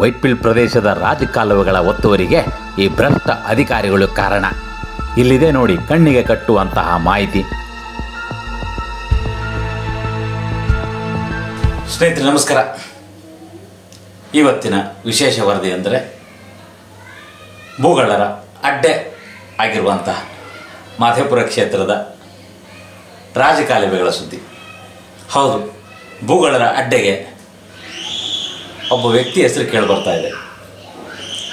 ವೈಟ್ಫೀಲ್ಡ್ ಪ್ರದೇಶದ ರಾಜಕಾಲುವೆಗಳ ಒತ್ತುವರಿಗೆ ಈ ಭ್ರಷ್ಟ ಅಧಿಕಾರಿಗಳು ಕಾರಣ. ಇಲ್ಲಿದೆ ನೋಡಿ ಕಣ್ಣಿಗೆ ಕಟ್ಟುವಂತಹ ಮಾಹಿತಿ. ಸ್ನೇಹಿತರೆ ನಮಸ್ಕಾರ. ಇವತ್ತಿನ ವಿಶೇಷ ವರದಿ ಅಂದರೆ ಭೂಗಳ್ಳರ ಅಡ್ಡೆ ಆಗಿರುವಂತಹ ಮಾದೇಪುರ ಕ್ಷೇತ್ರದ ರಾಜಕಾಲುವೆಗಳ ಸುದ್ದಿ. ಹೌದು, ಭೂಗಳ್ಳರ ಅಡ್ಡೆಗೆ ಒಬ್ಬ ವ್ಯಕ್ತಿ ಹೆಸರು ಕೇಳಿಬರ್ತಾ ಇದೆ.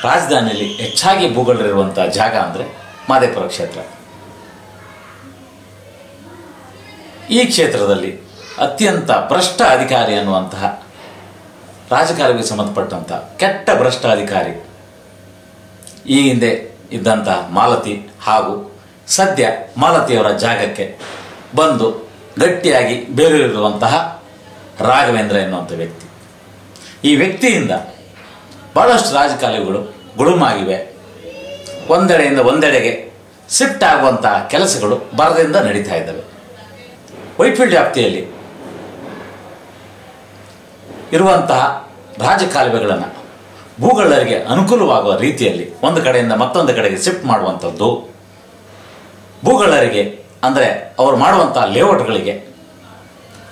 ರಾಜಧಾನಿಯಲ್ಲಿ ಹೆಚ್ಚಾಗಿ ಭೂಗಳ್ಳರಿರುವಂಥ ಜಾಗ ಅಂದರೆ ಮಾದೇಪುರ ಕ್ಷೇತ್ರ. ಈ ಕ್ಷೇತ್ರದಲ್ಲಿ ಅತ್ಯಂತ ಭ್ರಷ್ಟ ಅಧಿಕಾರಿ ಅನ್ನುವಂತಹ ರಾಜಕಾಲುವೆಗೆ ಸಂಬಂಧಪಟ್ಟಂಥ ಕೆಟ್ಟ ಭ್ರಷ್ಟ ಅಧಿಕಾರಿ ಈ ಹಿಂದೆ ಇದ್ದಂತಹ ಮಾಲತಿ ಹಾಗೂ ಸದ್ಯ ಮಾಲತಿಯವರ ಜಾಗಕ್ಕೆ ಬಂದು ಗಟ್ಟಿಯಾಗಿ ಬೇರೂರಿರುವಂತಹ ರಾಘವೇಂದ್ರ ಎನ್ನುವಂಥ ವ್ಯಕ್ತಿ. ಈ ವ್ಯಕ್ತಿಯಿಂದ ಭಾಳಷ್ಟು ರಾಜಕಾಲುವೆಗಳು ಗುಳುಮಾಗಿವೆ. ಒಂದೆಡೆಯಿಂದ ಒಂದೆಡೆಗೆ ಶಿಫ್ಟ್ ಆಗುವಂತಹ ಕೆಲಸಗಳು ಭರದಿಂದ ನಡೀತಾ ಇದ್ದಾವೆ. ವೈಟ್ಫೀಲ್ಡ್ ವ್ಯಾಪ್ತಿಯಲ್ಲಿ ಇರುವಂತಹ ರಾಜಕಾಲುವೆಗಳನ್ನು ಭೂಗಳ್ಳರಿಗೆ ಅನುಕೂಲವಾಗುವ ರೀತಿಯಲ್ಲಿ ಒಂದು ಕಡೆಯಿಂದ ಮತ್ತೊಂದು ಕಡೆಗೆ ಶಿಫ್ಟ್ ಮಾಡುವಂಥದ್ದು, ಭೂಗಳ್ಳರಿಗೆ ಅಂದರೆ ಅವರು ಮಾಡುವಂತಹ ಲೇಔಟ್ಗಳಿಗೆ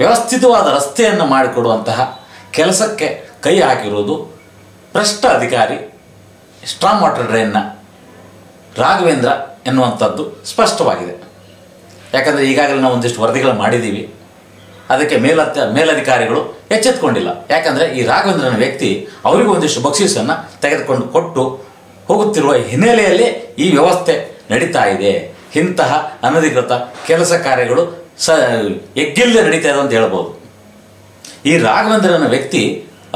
ವ್ಯವಸ್ಥಿತವಾದ ರಸ್ತೆಯನ್ನು ಮಾಡಿಕೊಡುವಂತಹ ಕೆಲಸಕ್ಕೆ ಕೈ ಹಾಕಿರುವುದು ಭ್ರಷ್ಟ ಅಧಿಕಾರಿ ಸ್ಟ್ರಾಮ್ ವಾಟರ್ ಡ್ರೈನ್ನ ರಾಘವೇಂದ್ರ ಎನ್ನುವಂಥದ್ದು ಸ್ಪಷ್ಟವಾಗಿದೆ. ಯಾಕಂದರೆ ಈಗಾಗಲೇ ನಾವು ಒಂದಿಷ್ಟು ವರದಿಗಳು ಮಾಡಿದ್ದೀವಿ. ಅದಕ್ಕೆ ಮೇಲಧಿಕಾರಿಗಳು ಎಚ್ಚೆತ್ತುಕೊಂಡಿಲ್ಲ. ಯಾಕಂದರೆ ಈ ರಾಘವೇಂದ್ರನ ವ್ಯಕ್ತಿ ಅವರಿಗೂ ಒಂದಿಷ್ಟು ಬಕ್ಷೀಸನ್ನು ತೆಗೆದುಕೊಂಡು ಕೊಟ್ಟು ಹೋಗುತ್ತಿರುವ ಹಿನ್ನೆಲೆಯಲ್ಲಿ ಈ ವ್ಯವಸ್ಥೆ ನಡೀತಾ ಇದೆ. ಇಂತಹ ಅನಧಿಕೃತ ಕೆಲಸ ಕಾರ್ಯಗಳು ಎಗ್ಗಿಲ್ಲದೆ ನಡೀತಾ ಇದೆ ಅಂತ ಹೇಳ್ಬೋದು. ಈ ರಾಘವೇಂದ್ರನ ವ್ಯಕ್ತಿ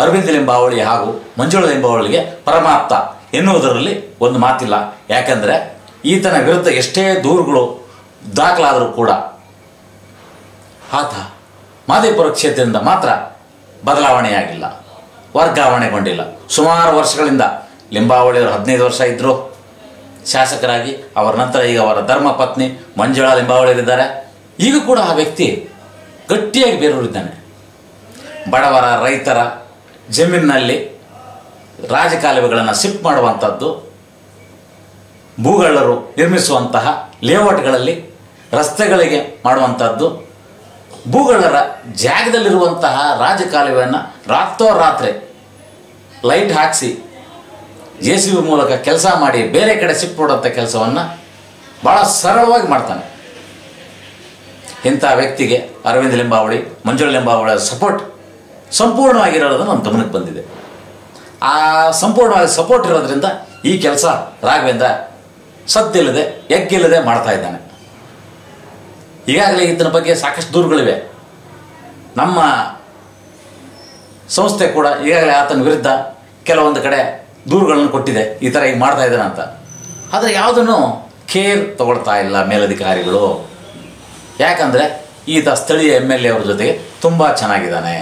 ಅರವಿಂದ ಲಿಂಬಾವಳಿ ಹಾಗೂ ಮಂಜುಳಾ ಲಿಂಬಾವಳಿಗೆ ಪರಮಾಪ್ತ ಎನ್ನುವುದರಲ್ಲಿ ಒಂದು ಮಾತಿಲ್ಲ. ಯಾಕಂದರೆ ಈತನ ವಿರುದ್ಧ ಎಷ್ಟೇ ದೂರುಗಳು ದಾಖಲಾದರೂ ಕೂಡ ಆತ ಮಾದೇಪುರ ಕ್ಷೇತ್ರದಿಂದ ಮಾತ್ರ ಬದಲಾವಣೆಯಾಗಿಲ್ಲ, ವರ್ಗಾವಣೆಗೊಂಡಿಲ್ಲ. ಸುಮಾರು ವರ್ಷಗಳಿಂದ ಲಿಂಬಾವಳಿಯವರು 15 ವರ್ಷ ಇದ್ದರು ಶಾಸಕರಾಗಿ. ಅವರ ನಂತರ ಈಗ ಅವರ ಧರ್ಮ ಪತ್ನಿ ಮಂಜುಳಾ ಲಿಂಬಾವಳಿಯರಿದ್ದಾರೆ. ಈಗ ಕೂಡ ಆ ವ್ಯಕ್ತಿ ಗಟ್ಟಿಯಾಗಿ ಬೇರೂರಿದ್ದಾನೆ. ಬಡವರ ರೈತರ ಜಮೀನಿನಲ್ಲಿ ರಾಜಕಾಲುವೆಗಳನ್ನು ಶಿಫ್ಟ್ ಮಾಡುವಂಥದ್ದು, ಭೂಗಳ್ಳರು ನಿರ್ಮಿಸುವಂತಹ ಲೇಔಟ್ಗಳಲ್ಲಿ ರಸ್ತೆಗಳಿಗೆ ಮಾಡುವಂಥದ್ದು, ಭೂಗಳ್ಳರ ಜಾಗದಲ್ಲಿರುವಂತಹ ರಾಜಕಾಲುವೆಯನ್ನು ರಾತ್ರೋರಾತ್ರಿ ಲೈಟ್ ಹಾಕಿಸಿ JCB ಮೂಲಕ ಕೆಲಸ ಮಾಡಿ ಬೇರೆ ಕಡೆ ಶಿಫ್ಟ್ ಮಾಡುವಂಥ ಕೆಲಸವನ್ನು ಭಾಳ ಸರಳವಾಗಿ ಮಾಡ್ತಾನೆ. ಇಂಥ ವ್ಯಕ್ತಿಗೆ ಅರವಿಂದ ಲಿಂಬಾವಳಿ ಮಂಜುಳಾ ಲಿಂಬಾವಳಿಯ ಸಪೋರ್ಟ್ ಸಂಪೂರ್ಣವಾಗಿರೋದು ನಮ್ಮ ಗಮನಕ್ಕೆ ಬಂದಿದೆ. ಆ ಸಂಪೂರ್ಣವಾಗಿ ಸಪೋರ್ಟ್ ಇರೋದ್ರಿಂದ ಈ ಕೆಲಸ ರಾಘವೇಂದ್ರ ಸದ್ದಿಲ್ಲದೆ ಎಗ್ಗಿಲ್ಲದೆ ಮಾಡ್ತಾ ಇದ್ದಾನೆ. ಈಗಾಗಲೇ ಇದರ ಬಗ್ಗೆ ಸಾಕಷ್ಟು ದೂರುಗಳಿವೆ. ನಮ್ಮ ಸಂಸ್ಥೆ ಕೂಡ ಈಗಾಗಲೇ ಆತನ ವಿರುದ್ಧ ಕೆಲವೊಂದು ಕಡೆ ದೂರುಗಳನ್ನು ಕೊಟ್ಟಿದೆ, ಈ ಥರ ಈಗ ಮಾಡ್ತಾ ಇದ್ದಾನೆ ಅಂತ. ಆದರೆ ಯಾವುದನ್ನು ಕೇರ್ ತಗೊಳ್ತಾ ಇಲ್ಲ ಮೇಲಧಿಕಾರಿಗಳು. ಯಾಕಂದರೆ ಈತ ಸ್ಥಳೀಯ MLA ಅವ್ರ ಜೊತೆಗೆ ತುಂಬ ಚೆನ್ನಾಗಿದ್ದಾನೆ,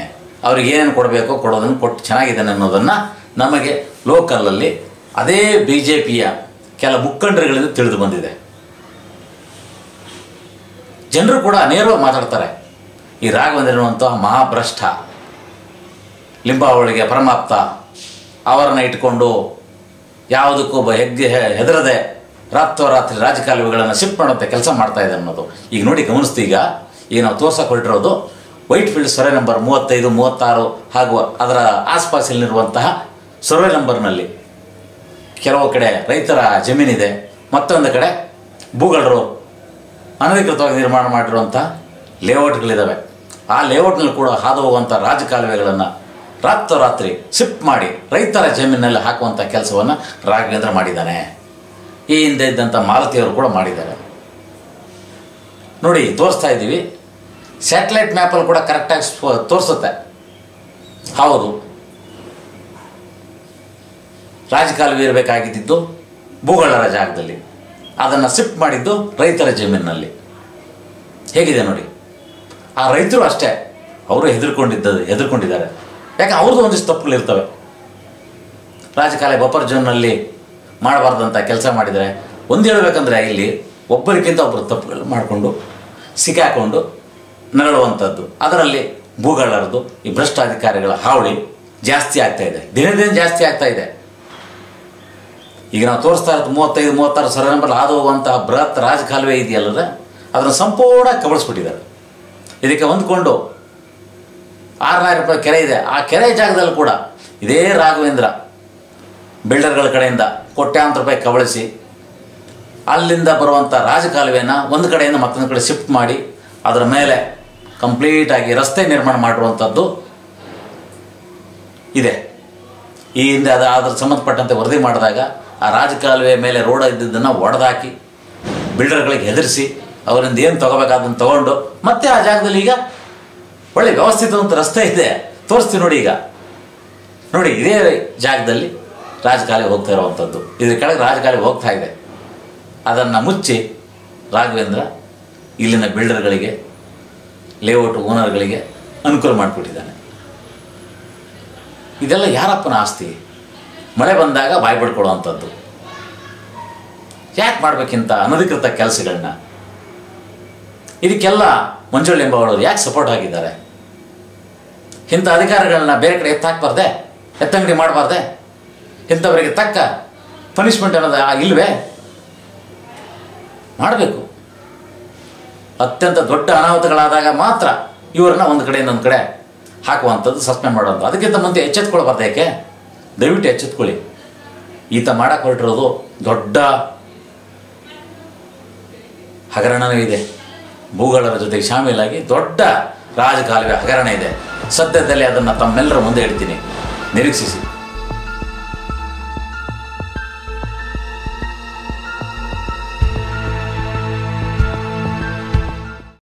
ಅವ್ರಿಗೆ ಏನೇನು ಕೊಡಬೇಕು ಕೊಡೋದನ್ನು ಕೊಟ್ಟು ಚೆನ್ನಾಗಿದ್ದಾನೆ ಅನ್ನೋದನ್ನು ನಮಗೆ ಲೋಕಲಲ್ಲಿ ಅದೇ BJPಯ ಕೆಲ ಮುಖಂಡರುಗಳಿಂದ ತಿಳಿದು ಬಂದಿದೆ. ಜನರು ಕೂಡ ನೇರವಾಗಿ ಮಾತಾಡ್ತಾರೆ. ಈ ರಾಘವೇಂದ್ರ ಎನ್ನುವಂತಹ ಮಹಾಭ್ರಷ್ಟ ಲಿಂಬಾವಳಿಗೆ ಪರಮಾಪ್ತ, ಅವರನ್ನು ಇಟ್ಕೊಂಡು ಯಾವುದಕ್ಕೂ ಹೆದರದೆ ರಾತ್ರೋರಾತ್ರಿ ರಾಜಕಾಲುವೆಗಳನ್ನು ಶಿಫ್ಟ್ ಮಾಡುವಂಥ ಕೆಲಸ ಮಾಡ್ತಾ ಇದೆ ಅನ್ನೋದು ಈಗ ನೋಡಿ ಗಮನಿಸ್ತು. ಈಗ ನಾವು ತೋರ್ಸಕ್ಕೆ ಹೊರಟಿರೋದು ವೈಟ್ಫೀಲ್ಡ್ ಸರ್ವೆ ನಂಬರ್ 35, 36 ಹಾಗೂ ಅದರ ಆಸ್ಪಾಸಿನಲ್ಲಿರುವಂತಹ ಸರ್ವೆ ನಂಬರ್ನಲ್ಲಿ ಕೆಲವು ಕಡೆ ರೈತರ ಜಮೀನಿದೆ, ಮತ್ತೊಂದು ಕಡೆ ಭೂಗಳ್ಳರು ಅನಧಿಕೃತವಾಗಿ ನಿರ್ಮಾಣ ಮಾಡಿರುವಂಥ ಲೇಔಟ್ಗಳಿದ್ದಾವೆ. ಆ ಲೇಔಟ್ನಲ್ಲಿ ಕೂಡ ಹಾದು ಹೋಗುವಂಥ ರಾಜಕಾಲುವೆಗಳನ್ನು ರಾತ್ರೋರಾತ್ರಿ ಶಿಫ್ಟ್ ಮಾಡಿ ರೈತರ ಜಮೀನಿನಲ್ಲಿ ಹಾಕುವಂಥ ಕೆಲಸವನ್ನು ರಾಘವೇಂದ್ರ ಮಾಡಿದ್ದಾನೆ. ಈ ಹಿಂದೆ ಇದ್ದಂಥ ಮಾಲತಿಯವರು ಕೂಡ ಮಾಡಿದ್ದಾರೆ. ನೋಡಿ ತೋರಿಸ್ತಾ ಇದ್ದೀವಿ. ಸ್ಯಾಟಲೈಟ್ ಮ್ಯಾಪಲ್ಲಿ ಕೂಡ ಕರೆಕ್ಟಾಗಿ ತೋರಿಸುತ್ತೆ. ಹೌದು, ರಾಜಕಾಲುವೆ ಇರಬೇಕಾಗಿದ್ದು ಭೂಗಳ್ಳರ ಜಾಗದಲ್ಲಿ, ಅದನ್ನು ಶಿಫ್ಟ್ ಮಾಡಿದ್ದು ರೈತರ ಜಮೀನಿನಲ್ಲಿ. ಹೇಗಿದೆ ನೋಡಿ. ಆ ರೈತರು ಅಷ್ಟೇ, ಅವರು ಹೆದರ್ಕೊಂಡಿದ್ದಾರೆ. ಯಾಕೆ ಅವ್ರದ್ದು ಒಂದಿಷ್ಟು ತಪ್ಪುಗಳಿರ್ತವೆ. ರಾಜಕಾಲುವೆ ಬಫರ್ ಝೋನ್ನಲ್ಲಿ ಮಾಡಬಾರ್ದಂಥ ಕೆಲಸ ಮಾಡಿದರೆ ಒಂದು ಹೇಳಬೇಕಂದ್ರೆ ಇಲ್ಲಿ ಒಬ್ಬರಿಗಿಂತ ಒಬ್ಬರು ತಪ್ಪುಗಳು ಮಾಡಿಕೊಂಡು ಸಿಕ್ಕಾಕೊಂಡು ನರಳುವಂಥದ್ದು. ಅದರಲ್ಲಿ ಭೂಗಳ್ಳರದು ಈ ಭ್ರಷ್ಟಾಧಿಕಾರಿಗಳ ಹಾವಳಿ ಜಾಸ್ತಿ ಆಗ್ತಾ ಇದೆ, ದಿನೇ ದಿನ ಜಾಸ್ತಿ ಆಗ್ತಾ ಇದೆ. ಈಗ ನಾವು ತೋರಿಸ್ತಾ ಇರೋದು 35-36 ಸರಿ ನಂಬರ್ ಹಾದು ಹೋಗುವಂತಹ ಬೃಹತ್ ರಾಜಕಾಲುವೆ ಇದೆಯಲ್ಲದ ಅದನ್ನು ಸಂಪೂರ್ಣ ಕಬಳಿಸ್ಬಿಟ್ಟಿದ್ದಾರೆ. ಇದಕ್ಕೆ ಹೊಂದ್ಕೊಂಡು 6,000 ರೂಪಾಯಿ ಕೆರೆ ಇದೆ. ಆ ಕೆರೆ ಜಾಗದಲ್ಲಿ ಕೂಡ ಇದೇ ರಾಘವೇಂದ್ರ ಬಿಲ್ಡರ್ಗಳ ಕಡೆಯಿಂದ ಕೋಟ್ಯಾಂತರ ರೂಪಾಯಿ ಕಬಳಿಸಿ ಅಲ್ಲಿಂದ ಬರುವಂಥ ರಾಜಕಾಲುವೆನ ಒಂದು ಕಡೆಯಿಂದ ಮತ್ತೊಂದು ಕಡೆ ಶಿಫ್ಟ್ ಮಾಡಿ ಅದರ ಮೇಲೆ ಕಂಪ್ಲೀಟಾಗಿ ರಸ್ತೆ ನಿರ್ಮಾಣ ಮಾಡಿರುವಂಥದ್ದು ಇದೆ. ಈ ಹಿಂದೆ ಅದ್ರ ಸಂಬಂಧಪಟ್ಟಂತೆ ವರದಿ ಮಾಡಿದಾಗ ಆ ರಾಜಕಾಲುವೆ ಮೇಲೆ ರೋಡ್ ಇದ್ದಿದ್ದನ್ನು ಒಡೆದಾಕಿ ಬಿಲ್ಡರ್ಗಳಿಗೆ ಹೆದರಿಸಿ ಅವರಿಂದ ಏನು ತೊಗೋಬೇಕಾದನ್ನು ತೊಗೊಂಡು ಮತ್ತೆ ಆ ಜಾಗದಲ್ಲಿ ಈಗ ಒಳ್ಳೆ ವ್ಯವಸ್ಥಿತವಂತ ರಸ್ತೆ ಇದೆ. ತೋರಿಸ್ತೀವಿ ನೋಡಿ. ಈಗ ನೋಡಿ, ಇದೇ ಜಾಗದಲ್ಲಿ ರಾಜಕಾಲುವೆ ಹೋಗ್ತಾ ಇರುವಂಥದ್ದು, ಇದ್ರ ಕೆಳಗೆ ರಾಜಕಾಲುವೆ ಹೋಗ್ತಾ ಇದೆ. ಅದನ್ನು ಮುಚ್ಚಿ ರಾಘವೇಂದ್ರ ಇಲ್ಲಿನ ಬಿಲ್ಡರ್ಗಳಿಗೆ, ಲೇಔಟ್ ಓನರ್ಗಳಿಗೆ ಅನುಕೂಲ ಮಾಡಿಕೊಟ್ಟಿದ್ದಾನೆ. ಇದೆಲ್ಲ ಯಾರಪ್ಪನ ಆಸ್ತಿ? ಮಳೆ ಬಂದಾಗ ಬಾಯಿ ಪಡ್ಕೊಳ್ಳುವಂಥದ್ದು. ಯಾಕೆ ಮಾಡಬೇಕಿಂತ ಅನಧಿಕೃತ ಕೆಲಸಗಳನ್ನ? ಇದಕ್ಕೆಲ್ಲ ಮಂಜುಳಾ ಎಂಬವರು ಯಾಕೆ ಸಪೋರ್ಟ್ ಆಗಿದ್ದಾರೆ? ಇಂಥ ಅಧಿಕಾರಿಗಳನ್ನ ಬೇರೆ ಕಡೆ ಎತ್ತಾಕ್ಬಾರ್ದೆ, ಎತ್ತಂಗಡಿ ಮಾಡಬಾರ್ದೆ? ಇಂಥವರಿಗೆ ತಕ್ಕ ಪನಿಷ್ಮೆಂಟ್ ಅನ್ನೋದು ಇಲ್ವೇ? ಮಾಡಬೇಕು. ಅತ್ಯಂತ ದೊಡ್ಡ ಅನಾಹುತಗಳಾದಾಗ ಮಾತ್ರ ಇವರನ್ನ ಒಂದು ಕಡೆಯಿಂದ ಒಂದು ಕಡೆ ಹಾಕುವಂಥದ್ದು, ಸಸ್ಪೆಂಡ್ ಮಾಡುವಂಥದ್ದು. ಅದಕ್ಕಿಂತ ಮುಂದೆ ಎಚ್ಚೆತ್ಕೊಳ್ಬಾರ್ದು. ಯಾಕೆ? ದಯವಿಟ್ಟು ಎಚ್ಚೆತ್ಕೊಳ್ಳಿ. ಈತ ಮಾಡಕ್ಕೆ ಹೊರಟಿರೋದು ದೊಡ್ಡ ಹಗರಣವೂ ಇದೆ. ಭೂಗಳರ ಜೊತೆಗೆ ಶಾಮೀಲಾಗಿ ದೊಡ್ಡ ರಾಜಕಾಲುವೆ ಹಗರಣ ಇದೆ. ಸದ್ಯದಲ್ಲಿ ಅದನ್ನು ತಮ್ಮೆಲ್ಲರ ಮುಂದೆ ಇಡ್ತೀನಿ, ನಿರೀಕ್ಷಿಸಿ.